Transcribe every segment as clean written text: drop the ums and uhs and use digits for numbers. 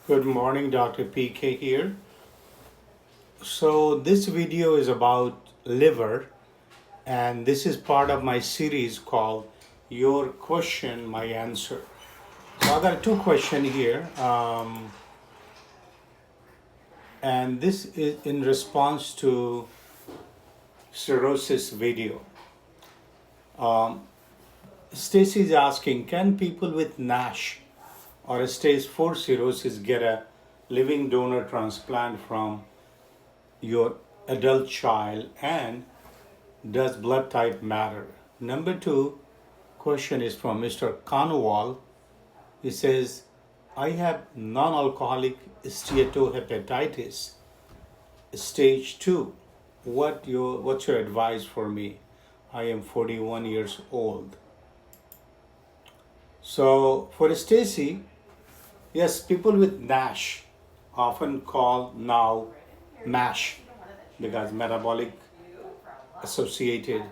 Good morning, Dr. PK here. So, this video is about liver, and this is part of my series called Your Question, My Answer. So, I got two questions here, and this is in response to cirrhosis video. Stacey is asking, can people with NASH or a stage 4 cirrhosis get a living donor transplant from your adult child, and does blood type matter? Number two question is from Mr. Conwall. He says, I have non-alcoholic steatohepatitis stage 2. What's your advice for me? I am 41 years old. So for Stacey, yes, people with NASH often call now MASH because metabolic associated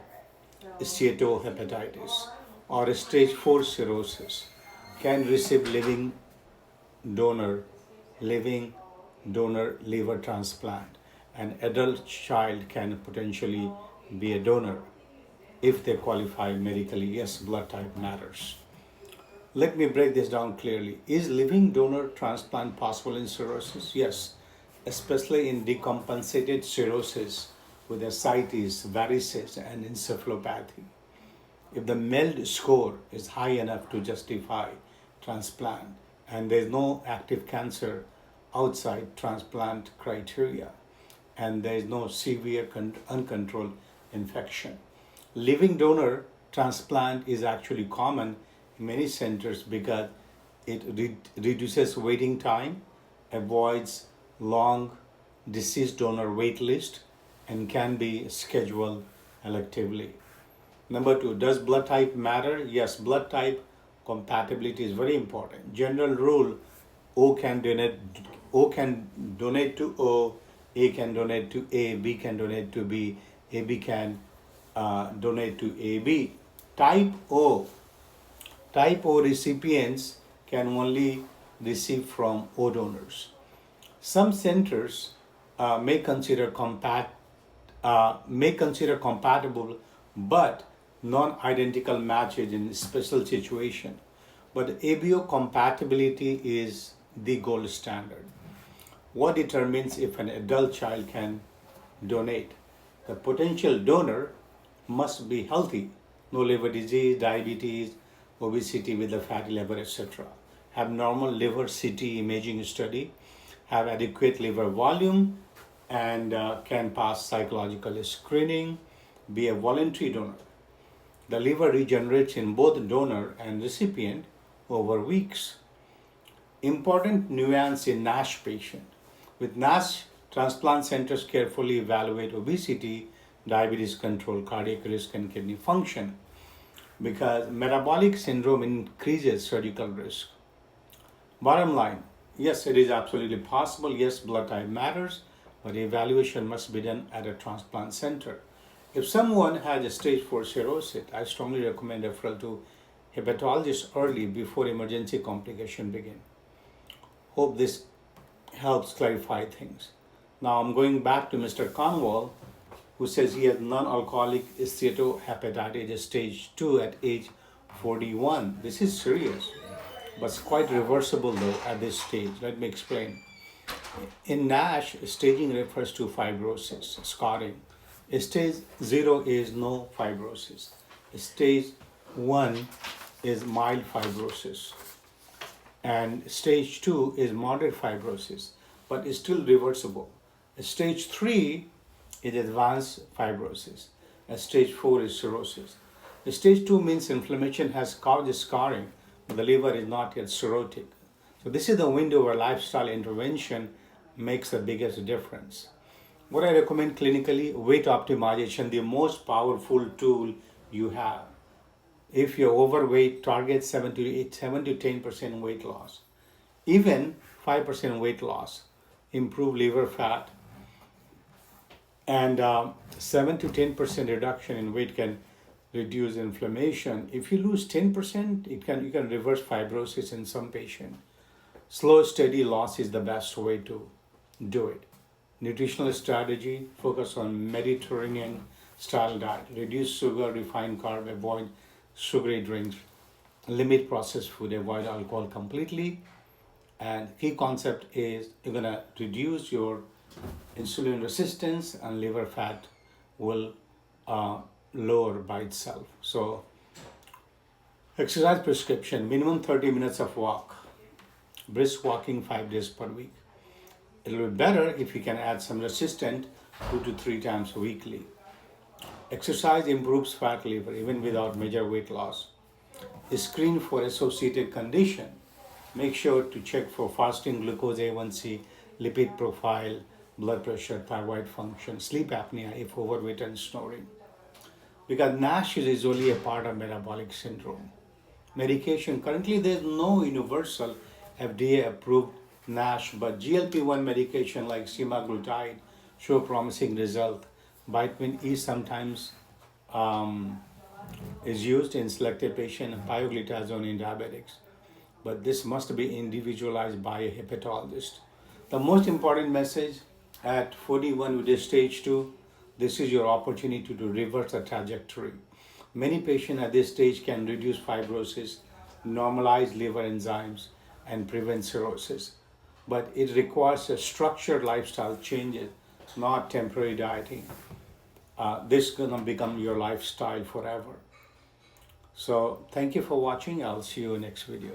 steatohepatitis or stage 4 cirrhosis can receive living donor liver transplant. An adult child can potentially be a donor if they qualify medically. Yes, blood type matters. Let me break this down clearly. Is living donor transplant possible in cirrhosis? Yes, especially in decompensated cirrhosis with ascites, varices, and encephalopathy. If the MELD score is high enough to justify transplant and there is no active cancer outside transplant criteria and there is no severe uncontrolled infection. Living donor transplant is actually common in many centers because it reduces waiting time, avoids long deceased donor wait list, and can be scheduled electively. Number two, does blood type matter? Yes, blood type compatibility is very important. General rule, O can donate to O, A can donate to A, B can donate to B, AB can donate to AB. Type O recipients can only receive from O donors. Some centers may consider compatible but non-identical matches in special situation. But ABO compatibility is the gold standard. What determines if an adult child can donate? The potential donor must be healthy, no liver disease, diabetes, obesity with a fatty liver, etc. Have normal liver CT imaging study, have adequate liver volume, and can pass psychological screening, be a voluntary donor. The liver regenerates in both donor and recipient over weeks. Important nuance in NASH patient. With NASH, transplant centers carefully evaluate obesity, diabetes control, cardiac risk, and kidney function because metabolic syndrome increases surgical risk. Bottom line, yes, it is absolutely possible. Yes, blood type matters, but evaluation must be done at a transplant center. If someone has a stage 4 cirrhosis, I strongly recommend referral to hepatologist early before emergency complication begin. Hope this helps clarify things. Now I'm going back to Mr. Conwall, who says he has non-alcoholic steatohepatitis stage 2 at age 41. This is serious, but it's quite reversible though at this stage. Let me explain. In NASH, staging refers to fibrosis, scarring. Stage 0 is no fibrosis. Stage 1 is mild fibrosis. And stage 2 is moderate fibrosis, but is still reversible. Stage 3 is advanced fibrosis. Stage 4 is cirrhosis. Stage 2 means inflammation has caused scarring, but the liver is not yet cirrhotic. So this is the window where lifestyle intervention makes the biggest difference. What I recommend clinically, weight optimization, the most powerful tool you have. If you're overweight, target 7 to 10% weight loss. Even 5% weight loss, improve liver fat, and 7 to 10% reduction in weight can reduce inflammation. If you lose 10%, you can reverse fibrosis in some patients. Slow, steady loss is the best way to do it. Nutritional strategy, focus on Mediterranean style diet. Reduce sugar, refined carb, avoid sugary drinks, limit processed food, avoid alcohol completely. And key concept is you're gonna reduce your insulin resistance and liver fat will lower by itself. So exercise prescription, minimum 30 minutes of walk, brisk walking 5 days per week. It'll be better if you can add some resistant 2 to 3 times weekly. Exercise improves fat liver even without major weight loss. Screen for associated condition. Make sure to check for fasting glucose A1C, lipid profile, blood pressure, thyroid function, sleep apnea if overweight and snoring. Because NASH is only a part of metabolic syndrome. Medication, currently there is no universal FDA approved NASH, but GLP-1 medication like semaglutide show promising result. Vitamin E sometimes is used in selected patients, pioglitazone in diabetics. But this must be individualized by a hepatologist. The most important message at 41 with stage 2, this is your opportunity to reverse the trajectory. Many patients at this stage can reduce fibrosis, normalize liver enzymes, and prevent cirrhosis. But it requires a structured lifestyle changes, not temporary dieting. This is gonna become your lifestyle forever. So thank you for watching. I'll see you in next video.